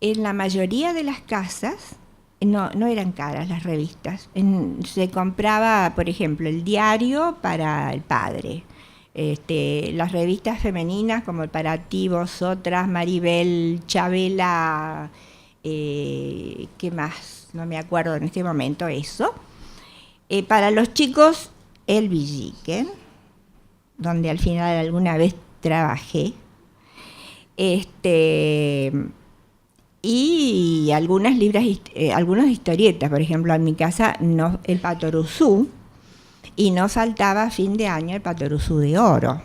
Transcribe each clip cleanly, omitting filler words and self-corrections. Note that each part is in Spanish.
en la mayoría de las casas no eran caras las revistas. Se compraba, por ejemplo, el diario para el padre. Las revistas femeninas como el Para Ti, Vosotras, Maribel, Chabela, ¿qué más? No me acuerdo en este momento eso. Para los chicos, el Villiquen, donde al final alguna vez trabajé. Y algunas algunas historietas, por ejemplo, en mi casa el Patoruzú, y no faltaba a fin de año el Patoruzú de oro,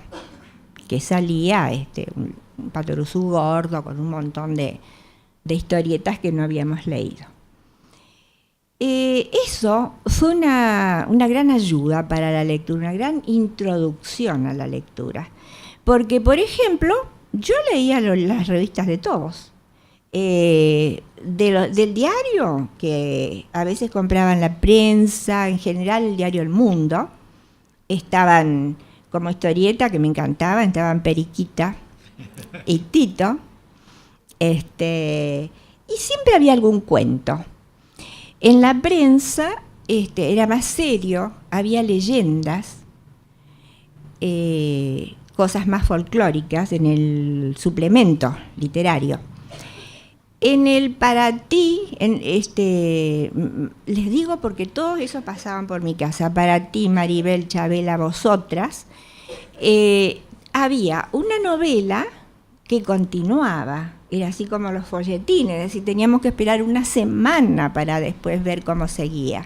que salía un Patoruzú gordo con un montón de historietas que no habíamos leído. Eso fue una gran ayuda para la lectura, una gran introducción a la lectura. Porque, por ejemplo, yo leía las revistas de todos. Del diario, que a veces compraban La Prensa, en general el diario El Mundo, estaban como historieta, que me encantaba, estaban Periquita y Tito, y siempre había algún cuento. En La Prensa era más serio, había leyendas, cosas más folclóricas en el suplemento literario. En el Para Ti, les digo porque todos esos pasaban por mi casa, Para Ti, Maribel, Chabela, Vosotras, había una novela que continuaba, era así como los folletines, es decir, teníamos que esperar una semana para después ver cómo seguía.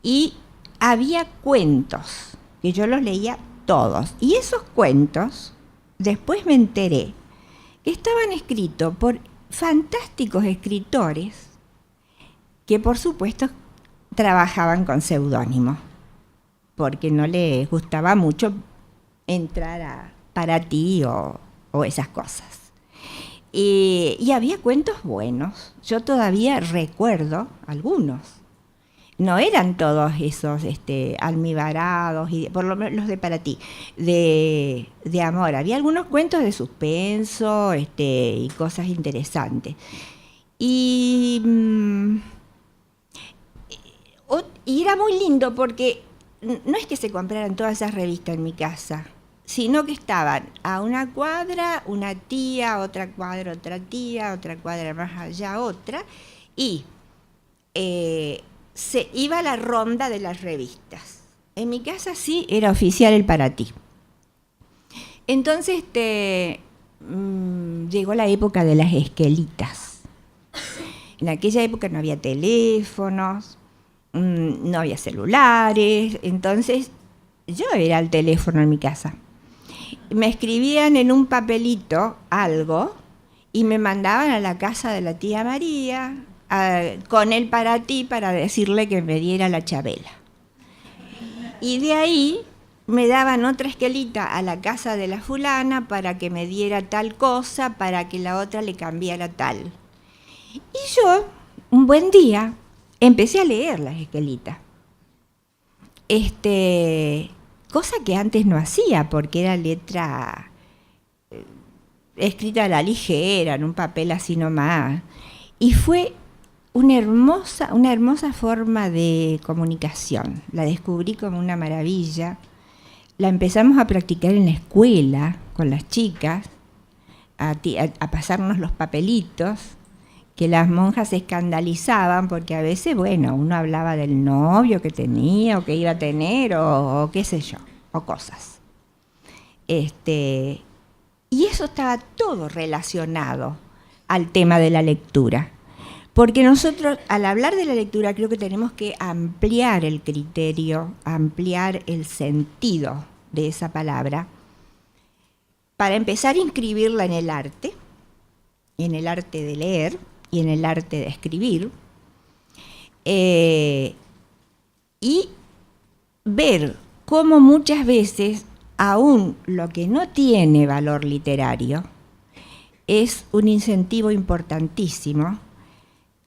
Y había cuentos, que yo los leía todos, y esos cuentos, después me enteré, que estaban escritos por fantásticos escritores que por supuesto trabajaban con seudónimo porque no les gustaba mucho entrar a Para Ti o esas cosas. Y había cuentos buenos, yo todavía recuerdo algunos. No eran todos esos almibarados, por lo menos los de Para Ti, de amor. Había algunos cuentos de suspenso y cosas interesantes. Y era muy lindo porque no es que se compraran todas esas revistas en mi casa, sino que estaban a una cuadra una tía, otra cuadra otra tía, otra cuadra más allá otra, y se iba a la ronda de las revistas. En mi casa sí era oficial el Para Ti. Entonces llegó la época de las esquelitas. En aquella época no había teléfonos, no había celulares, entonces yo era el teléfono en mi casa. Me escribían en un papelito algo y me mandaban a la casa de la tía María, con el Para Ti para decirle que me diera la Chabela. Y de ahí me daban otra esquelita a la casa de la fulana para que me diera tal cosa, para que la otra le cambiara tal. Y yo, un buen día, empecé a leer las esquelitas. Cosa que antes no hacía, porque era letra escrita a la ligera, en un papel así nomás. Y fue una hermosa forma de comunicación. La descubrí como una maravilla. La empezamos a practicar en la escuela con las chicas, a pasarnos los papelitos, que las monjas se escandalizaban porque a veces, bueno, uno hablaba del novio que tenía o que iba a tener o qué sé yo, o cosas. Y eso estaba todo relacionado al tema de la lectura. Porque nosotros, al hablar de la lectura, creo que tenemos que ampliar el criterio, ampliar el sentido de esa palabra, para empezar a inscribirla en el arte de leer y en el arte de escribir, y ver cómo muchas veces, aún lo que no tiene valor literario, es un incentivo importantísimo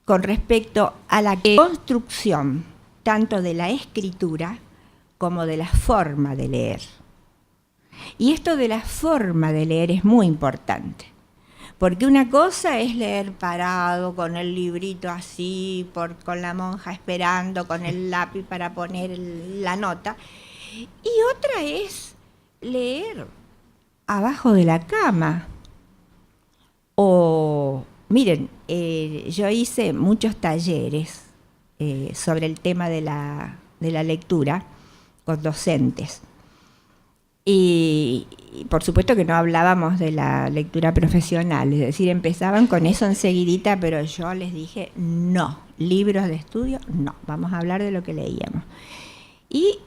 con respecto a la construcción tanto de la escritura como de la forma de leer. Y esto de la forma de leer es muy importante, Porque una cosa es leer parado, con el librito así, con la monja esperando, con el lápiz para poner la nota. Y otra es leer abajo de la cama. O, miren, yo hice muchos talleres sobre el tema de la lectura con docentes. Y por supuesto que no hablábamos de la lectura profesional, es decir, empezaban con eso enseguidita, pero yo les dije, no, libros de estudio, no, vamos a hablar de lo que leíamos. Y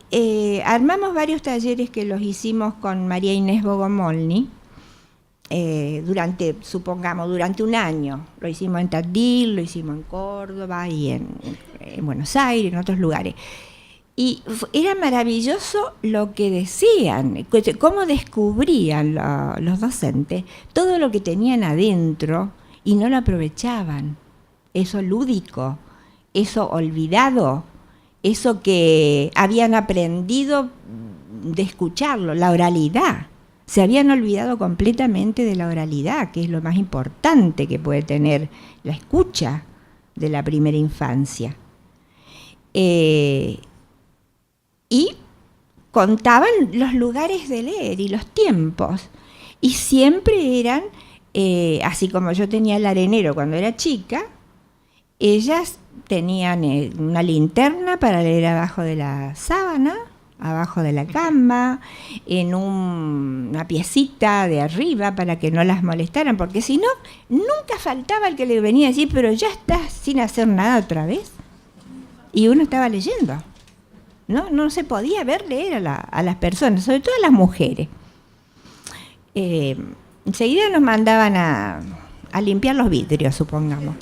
armamos varios talleres que los hicimos con María Inés Bogomolny, durante un año. Lo hicimos en Tandil, lo hicimos en Córdoba y en Buenos Aires, en otros lugares. Y era maravilloso lo que decían, cómo descubrían los docentes todo lo que tenían adentro y no lo aprovechaban. Eso lúdico, eso olvidado, eso que habían aprendido de escucharlo, la oralidad. Se habían olvidado completamente de la oralidad, que es lo más importante que puede tener la escucha de la primera infancia. Y contaban los lugares de leer y los tiempos. Y siempre eran, así como yo tenía el arenero cuando era chica, ellas tenían una linterna para leer abajo de la sábana, abajo de la cama, en una piecita de arriba para que no las molestaran, porque si no, nunca faltaba el que le venía a decir, pero ya estás sin hacer nada otra vez. Y uno estaba leyendo. No se podía ver leer a las personas, sobre todo a las mujeres. Enseguida nos mandaban a limpiar los vidrios, supongamos.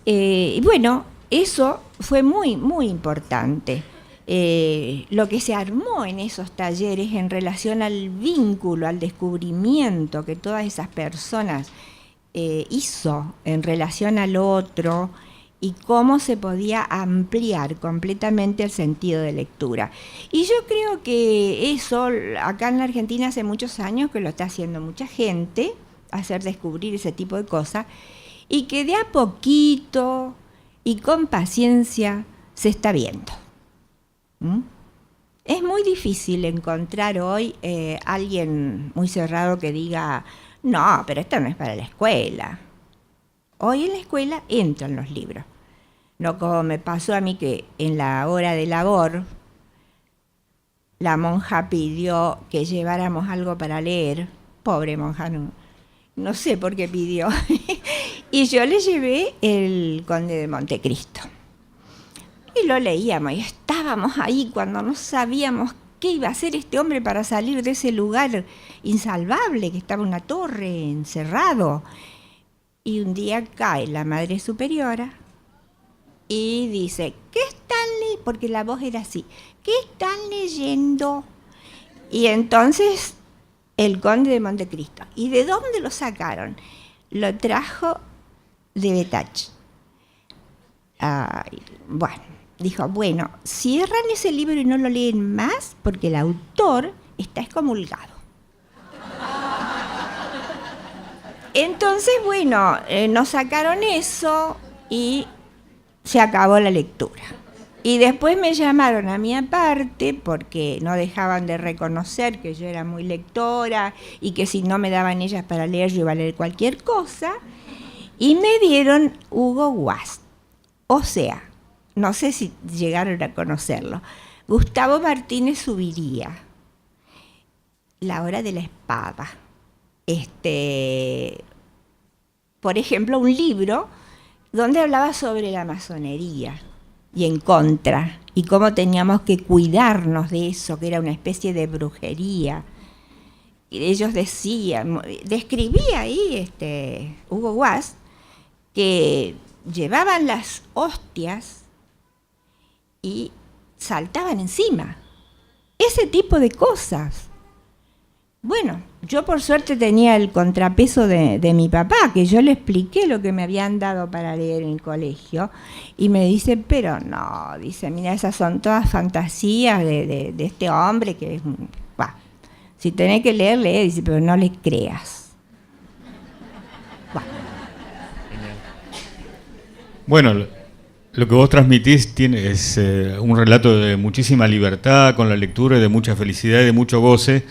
Y bueno, eso fue muy, muy importante. Lo que se armó en esos talleres en relación al vínculo, al descubrimiento que todas esas personas hizo en relación al otro, y cómo se podía ampliar completamente el sentido de lectura. Y yo creo que eso, acá en la Argentina hace muchos años que lo está haciendo mucha gente, hacer descubrir ese tipo de cosas, y que de a poquito y con paciencia se está viendo. Es muy difícil encontrar hoy alguien muy cerrado que diga, no, pero esto no es para la escuela. Hoy en la escuela entran los libros. No como me pasó a mí que en la hora de labor la monja pidió que lleváramos algo para leer. Pobre monja, no sé por qué pidió. Y yo le llevé El Conde de Montecristo. Y lo leíamos y estábamos ahí cuando no sabíamos qué iba a hacer este hombre para salir de ese lugar insalvable, que estaba en una torre, encerrado. Y un día cae la Madre Superiora y dice, ¿qué están leyendo? Porque la voz era así, ¿qué están leyendo? Y entonces El Conde de Montecristo. ¿Y de dónde lo sacaron? Lo trajo de Betach. Bueno, dijo, bueno, cierran ese libro y no lo leen más porque el autor está excomulgado. Entonces, bueno, nos sacaron eso y se acabó la lectura. Y después me llamaron a mí aparte porque no dejaban de reconocer que yo era muy lectora y que si no me daban ellas para leer yo iba a leer cualquier cosa, y me dieron Hugo Guast. O sea, no sé si llegaron a conocerlo. Gustavo Martínez Zuviría, La Hora de la Espada. Por ejemplo, un libro donde hablaba sobre la masonería y en contra, y cómo teníamos que cuidarnos de eso, que era una especie de brujería. Y ellos describía ahí Hugo Guast, que llevaban las hostias y saltaban encima. Ese tipo de cosas. Bueno, yo por suerte tenía el contrapeso de mi papá, que yo le expliqué lo que me habían dado para leer en el colegio, y me dice, pero no, dice, mira, esas son todas fantasías de este hombre que es, si tenés que leer, lee, dice, pero no le creas. Bueno, lo que vos transmitís es un relato de muchísima libertad, con la lectura y de mucha felicidad y de mucho goce.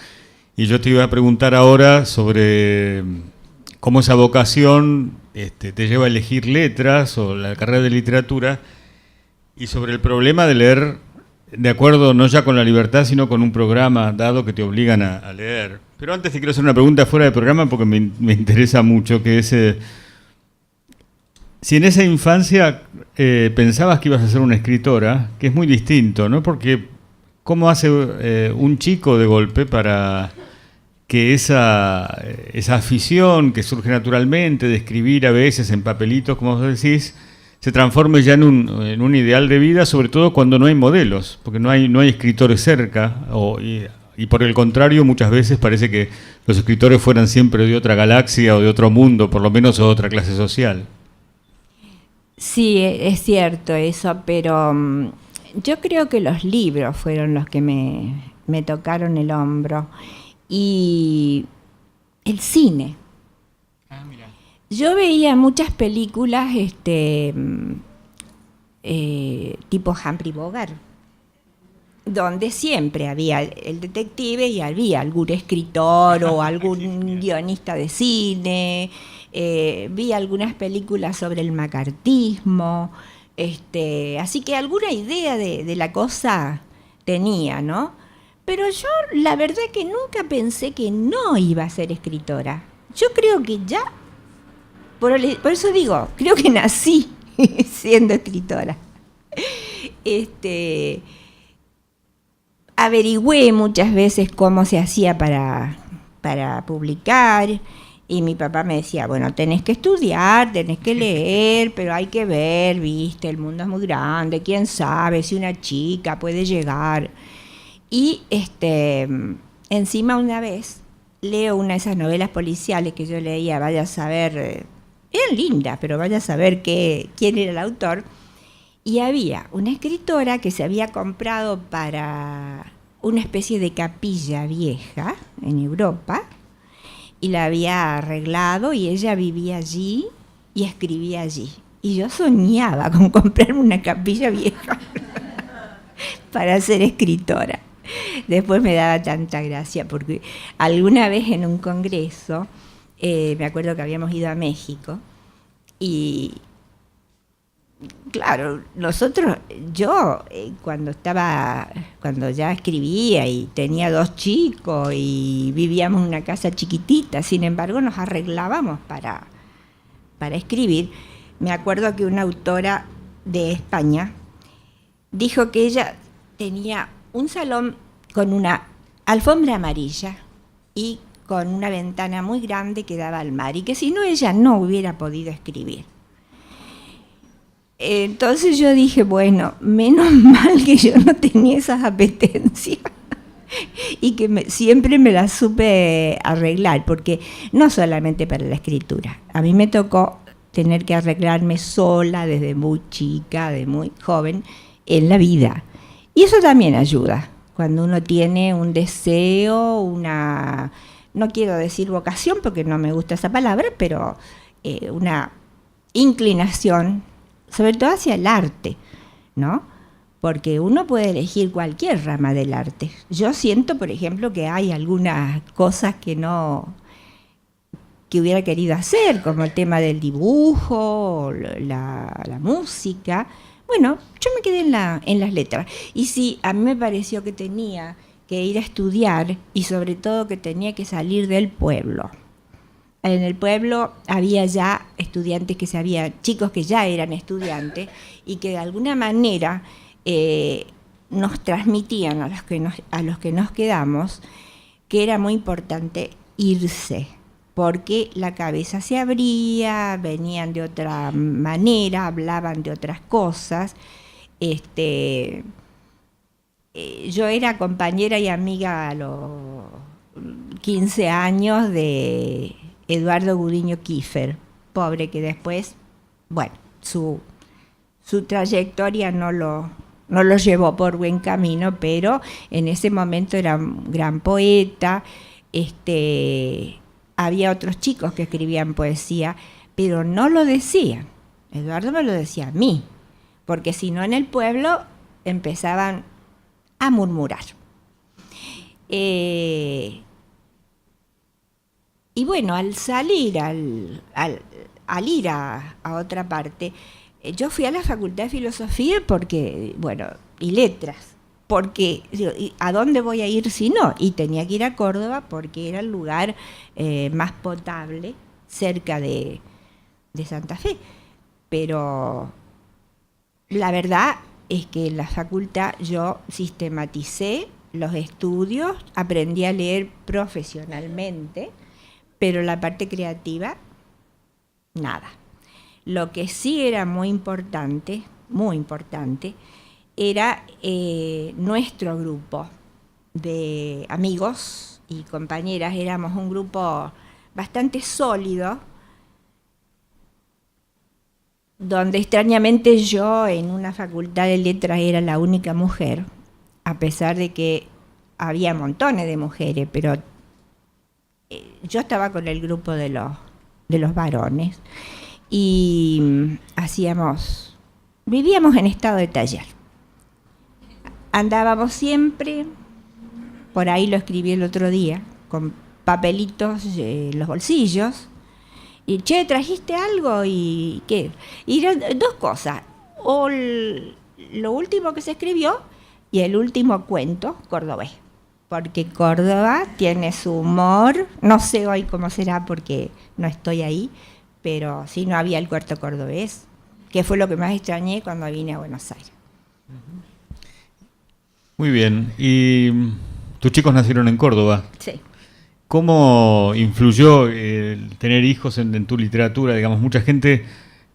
Y yo te iba a preguntar ahora sobre cómo esa vocación te lleva a elegir letras o la carrera de literatura, y sobre el problema de leer de acuerdo no ya con la libertad, sino con un programa dado que te obligan a leer. Pero antes te quiero hacer una pregunta fuera de programa porque me interesa mucho, que es si en esa infancia pensabas que ibas a ser una escritora, que es muy distinto, ¿no? Porque ¿cómo hace un chico de golpe para que esa afición que surge naturalmente de escribir a veces en papelitos, como vos decís, se transforme ya en un ideal de vida, sobre todo cuando no hay modelos, porque no hay escritores cerca, y por el contrario, muchas veces parece que los escritores fueran siempre de otra galaxia o de otro mundo, por lo menos de otra clase social? Sí, es cierto eso, pero yo creo que los libros fueron los que me tocaron el hombro. Y el cine. Ah, mira. Yo veía muchas películas tipo Humphrey Bogart, donde siempre había el detective y había algún escritor o algún guionista de cine. Vi algunas películas sobre el macartismo, así que alguna idea de la cosa tenía, ¿no? Pero yo la verdad que nunca pensé que no iba a ser escritora. Yo creo que ya, por eso digo, creo que nací siendo escritora. Averigüé muchas veces cómo se hacía para publicar, y mi papá me decía, bueno, tenés que estudiar, tenés que leer, pero hay que ver, viste, el mundo es muy grande, quién sabe si una chica puede llegar. Y encima una vez leo una de esas novelas policiales que yo leía, vaya a saber, eran lindas, pero vaya a saber quién era el autor. Y había una escritora que se había comprado para una especie de capilla vieja en Europa, y la había arreglado, y ella vivía allí y escribía allí. Y yo soñaba con comprarme una capilla vieja para ser escritora. Después me daba tanta gracia porque alguna vez en un congreso, me acuerdo que habíamos ido a México, y claro, yo cuando ya escribía y tenía 2 chicos y vivíamos en una casa chiquitita, sin embargo nos arreglábamos para escribir. Me acuerdo que una autora de España dijo que ella tenía un salón con una alfombra amarilla y con una ventana muy grande que daba al mar, y que si no, ella no hubiera podido escribir. Entonces yo dije, bueno, menos mal que yo no tenía esas apetencias y que siempre me las supe arreglar, porque no solamente para la escritura, a mí me tocó tener que arreglarme sola desde muy chica, de muy joven, en la vida. Y eso también ayuda, cuando uno tiene un deseo, no quiero decir vocación porque no me gusta esa palabra, pero una inclinación, sobre todo hacia el arte, ¿no? Porque uno puede elegir cualquier rama del arte. Yo siento, por ejemplo, que hay algunas cosas que hubiera querido hacer, como el tema del dibujo, la música. Bueno, yo me quedé en las letras. Y sí, a mí me pareció que tenía que ir a estudiar, y sobre todo que tenía que salir del pueblo. En el pueblo había ya estudiantes chicos que ya eran estudiantes, y que de alguna manera nos transmitían a los que nos quedamos que era muy importante irse, porque la cabeza se abría, venían de otra manera, hablaban de otras cosas. Yo era compañera y amiga a los 15 años de Eduardo Gudiño Kiefer, pobre, que después, bueno, su trayectoria no lo llevó por buen camino, pero en ese momento era un gran poeta. Había otros chicos que escribían poesía, pero no lo decían. Eduardo me lo decía a mí, porque si no en el pueblo empezaban a murmurar. Y bueno, al salir, al ir a otra parte, yo fui a la Facultad de Filosofía porque, bueno, y Letras, porque ¿a dónde voy a ir si no? Y tenía que ir a Córdoba porque era el lugar más potable cerca de Santa Fe. Pero la verdad es que en la facultad yo sistematicé los estudios, aprendí a leer profesionalmente, pero la parte creativa, nada. Lo que sí era muy importante, era nuestro grupo de amigos y compañeras. Éramos un grupo bastante sólido, donde extrañamente yo en una facultad de letras era la única mujer, a pesar de que había montones de mujeres, pero yo estaba con el grupo de los varones y vivíamos en estado de taller. Andábamos siempre, por ahí lo escribí el otro día, con papelitos en los bolsillos, y che, ¿trajiste algo? ¿Y qué? Y eran dos cosas, o lo último que se escribió y el último cuento cordobés, porque Córdoba tiene su humor, no sé hoy cómo será porque no estoy ahí, pero sí, no había el cuento cordobés, que fue lo que más extrañé cuando vine a Buenos Aires. Muy bien, y tus chicos nacieron en Córdoba. Sí. ¿Cómo influyó el tener hijos en tu literatura? Digamos, mucha gente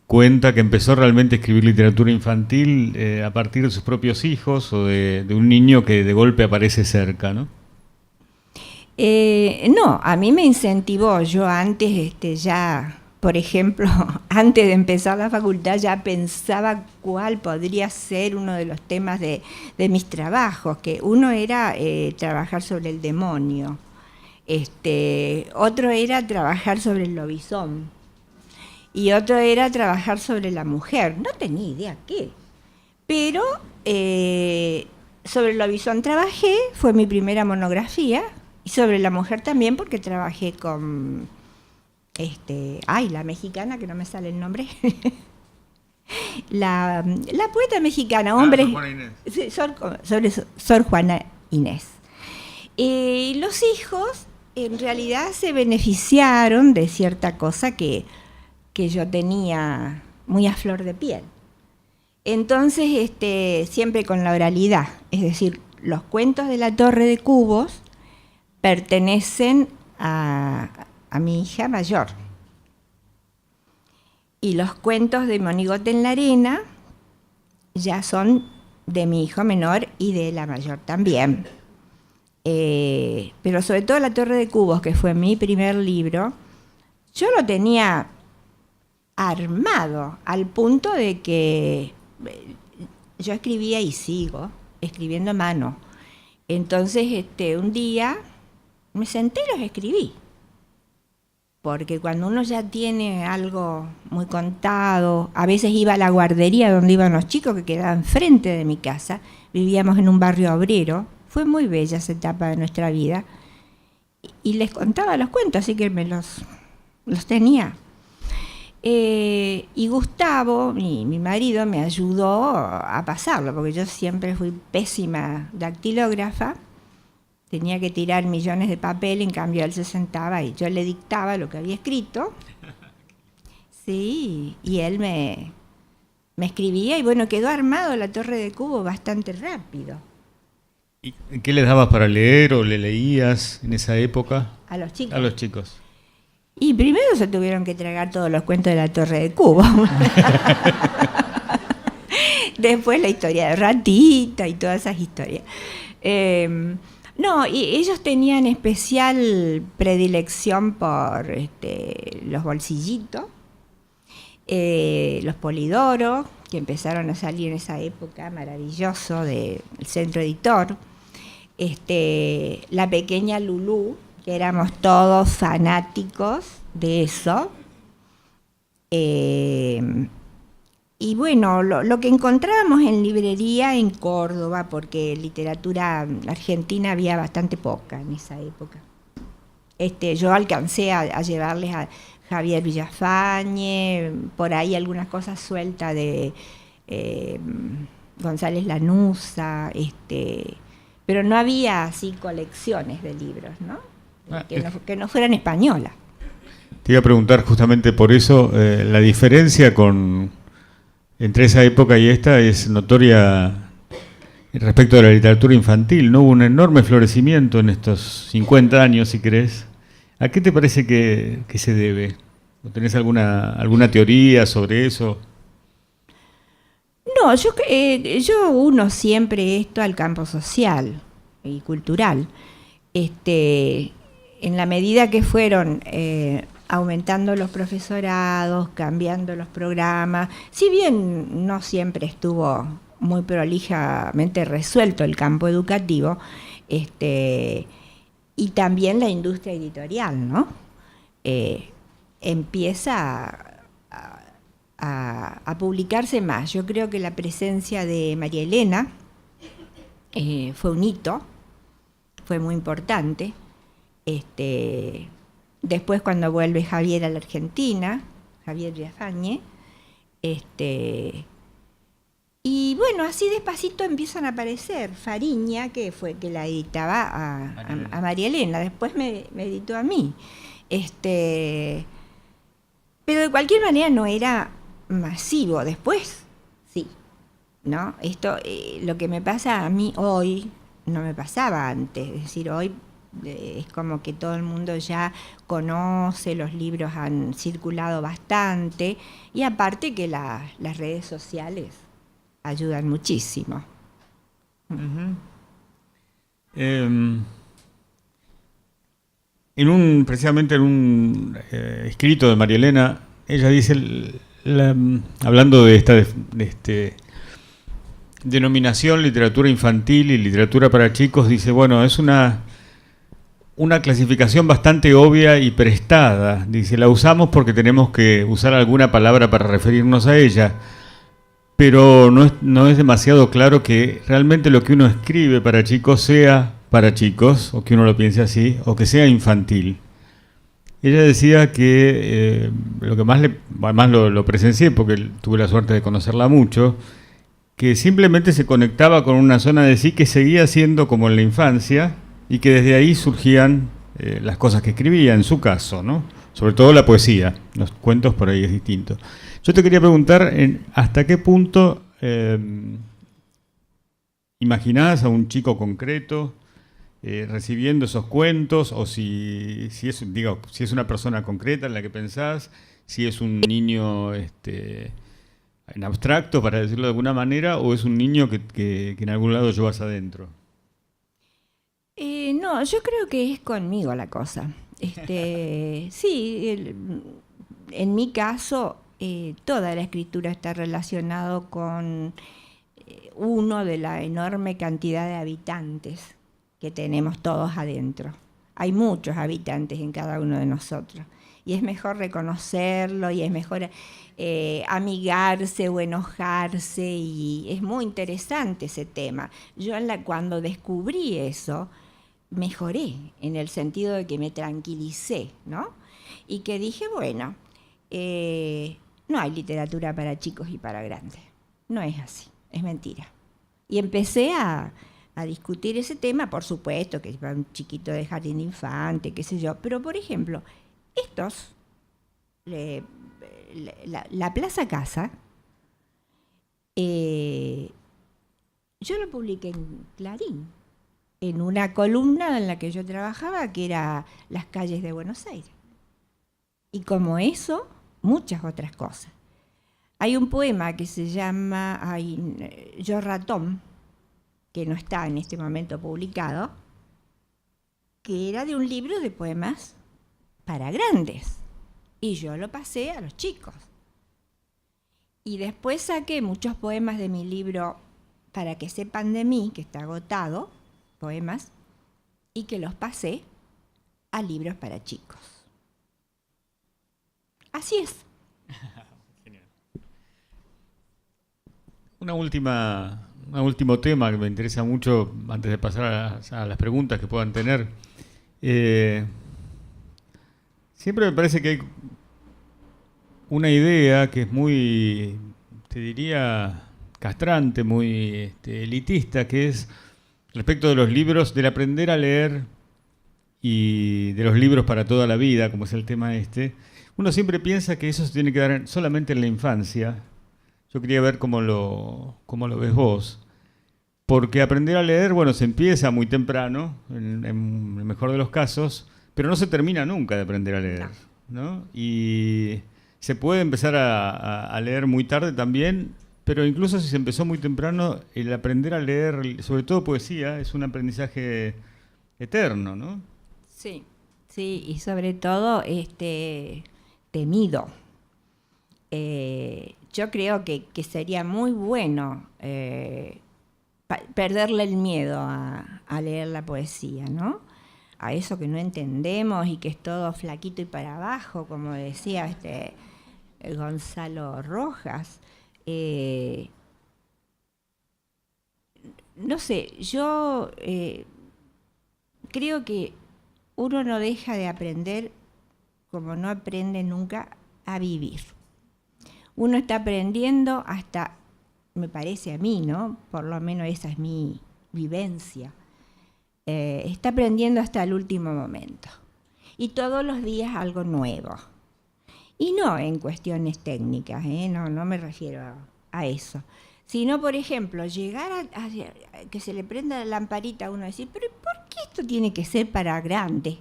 cuenta que empezó realmente a escribir literatura infantil a partir de sus propios hijos o de un niño que de golpe aparece cerca, ¿no? No, a mí me incentivó. Yo antes ya, por ejemplo, antes de empezar la facultad ya pensaba cuál podría ser uno de los temas de mis trabajos, que uno era trabajar sobre el demonio, otro era trabajar sobre el lobizón, y otro era trabajar sobre la mujer. No tenía idea qué, pero sobre el lobizón trabajé, fue mi primera monografía, y sobre la mujer también porque trabajé con la mexicana, que no me sale el nombre, la poeta mexicana, hombre, Sor Juana Inés. Sí, sobre Sor Juana Inés. Los hijos en realidad se beneficiaron de cierta cosa que yo tenía muy a flor de piel. Entonces, siempre con la oralidad, es decir, los cuentos de la Torre de Cubos pertenecen a mi hija mayor. Y los cuentos de Monigote en la arena ya son de mi hijo menor y de la mayor también. Pero sobre todo La Torre de Cubos, que fue mi primer libro, yo lo tenía armado al punto de que yo escribía y sigo escribiendo a mano. Entonces, un día me senté y los escribí. Porque cuando uno ya tiene algo muy contado, a veces iba a la guardería donde iban los chicos que quedaban enfrente de mi casa, vivíamos en un barrio obrero, fue muy bella esa etapa de nuestra vida, y les contaba los cuentos, así que me los tenía. Y Gustavo, mi marido, me ayudó a pasarlo, porque yo siempre fui pésima dactilógrafa, tenía que tirar millones de papel, en cambio él se sentaba y yo le dictaba lo que había escrito, sí, y él me escribía, y bueno, quedó armado La Torre de Cubo bastante rápido. ¿Y qué les dabas para leer o le leías en esa época? A los chicos. A los chicos. Y primero se tuvieron que tragar todos los cuentos de La Torre de Cubo. Después la historia de Ratita y todas esas historias. No, y ellos tenían especial predilección por los bolsillitos, los Polidoro, que empezaron a salir en esa época, maravilloso, del Centro Editor, la pequeña Lulú, que éramos todos fanáticos de eso, bueno, lo que encontrábamos en librería en Córdoba, porque literatura argentina había bastante poca en esa época. Yo alcancé a llevarles a Javier Villafañe, por ahí algunas cosas sueltas de González Lanuza, pero no había así colecciones de libros, ¿no? Que no fueran españolas. Te iba a preguntar justamente por eso, la diferencia entre esa época y esta es notoria respecto de la literatura infantil, ¿no? Hubo un enorme florecimiento en estos 50 años, si querés. ¿A qué te parece que se debe? ¿O tenés alguna teoría sobre eso? No, yo uno siempre esto al campo social y cultural. En la medida que fueron aumentando los profesorados, cambiando los programas, si bien no siempre estuvo muy prolijamente resuelto el campo educativo, y también la industria editorial, ¿no? Empieza a publicarse más. Yo creo que la presencia de María Elena fue un hito, fue muy importante. Después cuando vuelve Javier a la Argentina, Javier Villafañe, y bueno, así despacito empiezan a aparecer. Fariña, que fue que la editaba a María Elena, después me editó a mí. Pero de cualquier manera no era masivo. Después, sí, ¿no? Lo que me pasa a mí hoy, no me pasaba antes. Es decir, hoy es como que todo el mundo ya conoce, los libros han circulado bastante, y aparte que las redes sociales ayudan muchísimo. Precisamente en un escrito de María Elena, ella dice, hablando de esta denominación literatura infantil y literatura para chicos, dice, bueno, es una clasificación bastante obvia y prestada. Dice, la usamos porque tenemos que usar alguna palabra para referirnos a ella, pero no es demasiado claro que realmente lo que uno escribe para chicos sea para chicos, o que uno lo piense así, o que sea infantil. Ella decía que lo que más lo presencié, porque tuve la suerte de conocerla mucho, que simplemente se conectaba con una zona de sí que seguía siendo como en la infancia, y que desde ahí surgían las cosas que escribía, en su caso, ¿no? Sobre todo la poesía, los cuentos por ahí es distinto. Yo te quería preguntar, ¿hasta qué punto imaginás a un chico concreto recibiendo esos cuentos, o si es una persona concreta en la que pensás, si es un niño en abstracto, para decirlo de alguna manera, o es un niño que en algún lado llevas adentro? No, yo creo que es conmigo la cosa. Sí, en mi caso, toda la escritura está relacionado con uno de la enorme cantidad de habitantes que tenemos todos adentro. Hay muchos habitantes en cada uno de nosotros. Y es mejor reconocerlo, y es mejor amigarse o enojarse, y es muy interesante ese tema. Yo cuando descubrí eso, mejoré, en el sentido de que me tranquilicé, ¿no? Y que dije, bueno, no hay literatura para chicos y para grandes. No es así, es mentira. Y empecé a discutir ese tema, por supuesto, que es para un chiquito de jardín de infante, qué sé yo. Pero, por ejemplo, la Plaza Casa, yo lo publiqué en Clarín, en una columna en la que yo trabajaba, que era Las calles de Buenos Aires. Y como eso, muchas otras cosas. Hay un poema que se llama Yo ratón, que no está en este momento publicado, que era de un libro de poemas para grandes. Y yo lo pasé a los chicos. Y después saqué muchos poemas de mi libro Para que sepan de mí, que está agotado, poemas, y que los pasé a libros para chicos. Así es. Genial. Un último tema que me interesa mucho antes de pasar a las preguntas que puedan tener. Siempre me parece que hay una idea que es muy, te diría, castrante, muy elitista, que es respecto de los libros, del aprender a leer y de los libros para toda la vida, como es el tema este. Uno siempre piensa que eso se tiene que dar solamente en la infancia. Yo quería ver cómo lo ves vos. Porque aprender a leer, bueno, se empieza muy temprano, en el mejor de los casos, pero no se termina nunca de aprender a leer, ¿no? Y se puede empezar a leer muy tarde también, pero incluso si se empezó muy temprano, el aprender a leer, sobre todo poesía, es un aprendizaje eterno, ¿no? Sí, sí, y sobre todo temido. Yo creo que sería muy bueno perderle el miedo a leer la poesía, ¿no? A eso que no entendemos y que es todo flaquito y para abajo, como decía Gonzalo Rojas. No sé, yo creo que uno no deja de aprender como no aprende nunca a vivir. Uno está aprendiendo hasta, me parece a mí, ¿no? Por lo menos esa es mi vivencia. Está aprendiendo hasta el último momento. Y todos los días algo nuevo. Y no en cuestiones técnicas, no me refiero a eso. Sino, por ejemplo, llegar a que se le prenda la lamparita a uno y decir, pero ¿por qué esto tiene que ser para grande?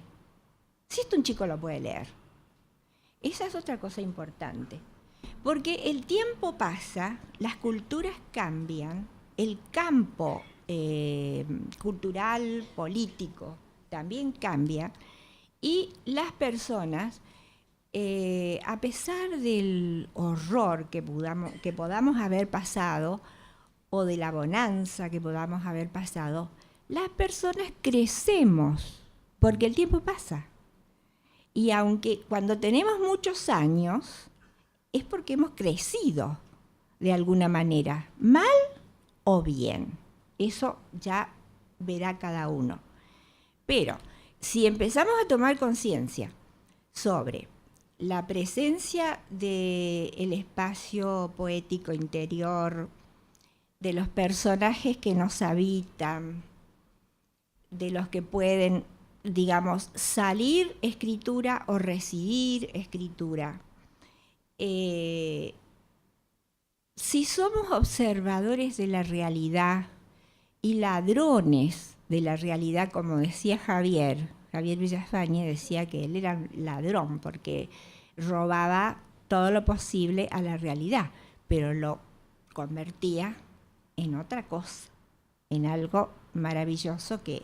Si esto un chico lo puede leer. Esa es otra cosa importante. Porque el tiempo pasa, las culturas cambian, el campo cultural, político, también cambia, y las personas, a pesar del horror que podamos haber pasado, o de la bonanza que podamos haber pasado, las personas crecemos, porque el tiempo pasa. Y aunque cuando tenemos muchos años, es porque hemos crecido de alguna manera, mal o bien. Eso ya verá cada uno. Pero si empezamos a tomar conciencia sobre la presencia del espacio poético interior, de los personajes que nos habitan, de los que pueden, digamos, salir escritura o recibir escritura, si somos observadores de la realidad y ladrones de la realidad, como decía Javier Villafañe decía que él era ladrón porque robaba todo lo posible a la realidad, pero lo convertía en otra cosa, en algo maravilloso que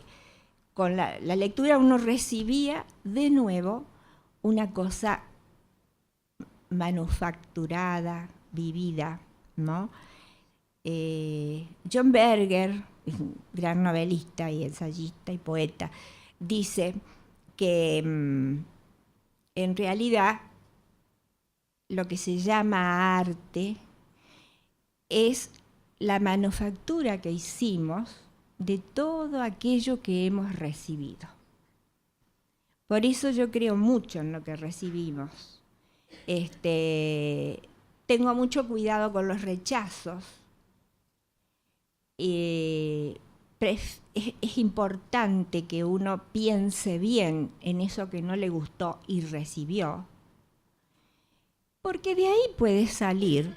con la lectura uno recibía de nuevo una cosa manufacturada, vivida, ¿no? John Berger, gran novelista y ensayista y poeta, dice que en realidad lo que se llama arte es la manufactura que hicimos de todo aquello que hemos recibido. Por eso yo creo mucho en lo que recibimos. Tengo mucho cuidado con los rechazos. Es importante que uno piense bien en eso que no le gustó y recibió, porque de ahí puede salir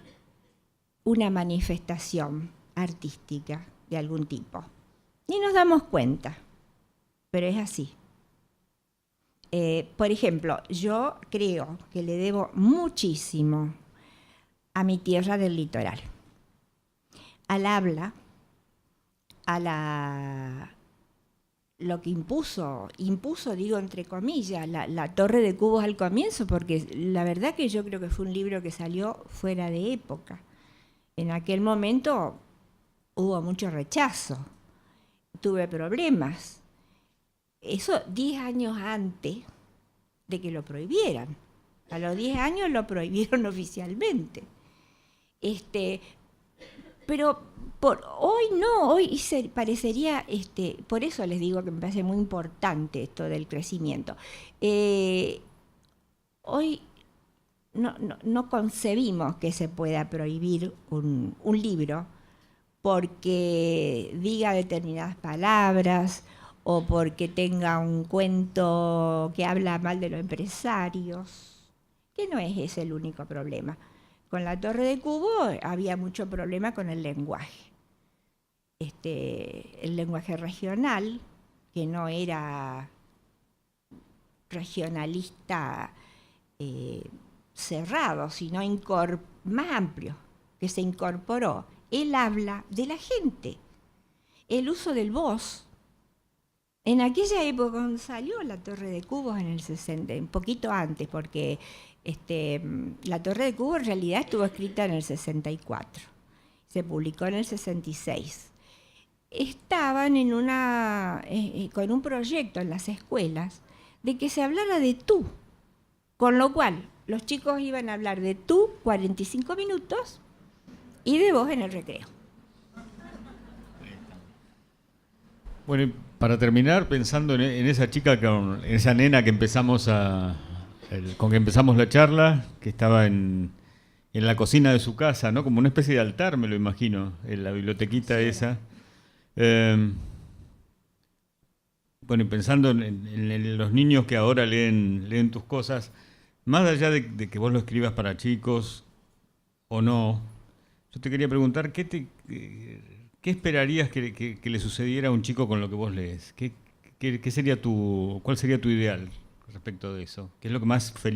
una manifestación artística de algún tipo. Ni nos damos cuenta, pero es así. Por ejemplo, yo creo que le debo muchísimo a mi tierra del litoral, al habla, a lo que impuso, digo entre comillas, la Torre de Cubos al comienzo, porque la verdad que yo creo que fue un libro que salió fuera de época. En aquel momento hubo mucho rechazo, tuve problemas. Eso 10 años antes de que lo prohibieran. A los 10 años lo prohibieron oficialmente. pero hoy no, hoy parecería, por eso les digo que me parece muy importante esto del crecimiento. Hoy no concebimos que se pueda prohibir un libro porque diga determinadas palabras o porque tenga un cuento que habla mal de los empresarios, que no es ese el único problema. Con la Torre de Cubo había mucho problema con el lenguaje. El lenguaje regional, que no era regionalista cerrado, sino más amplio, que se incorporó el habla de la gente, el uso del vos. En aquella época, cuando salió la Torre de Cubos en el 60, un poquito antes, porque la Torre de Cubos en realidad estuvo escrita en el 64, se publicó en el 66. Estaban con un proyecto en las escuelas de que se hablara de tú, con lo cual los chicos iban a hablar de tú 45 minutos y de vos en el recreo. Bueno, y para terminar, pensando en esa chica, en esa nena que con que empezamos la charla, que estaba en la cocina de su casa, ¿no? Como una especie de altar, me lo imagino, en la bibliotequita sí, esa. Bueno, y pensando en los niños que ahora leen tus cosas, más allá de que vos lo escribas para chicos o no, yo te quería preguntar, ¿qué esperarías que le sucediera a un chico con lo que vos lees? ¿Cuál sería tu ideal respecto de eso? ¿Qué es lo que más feliz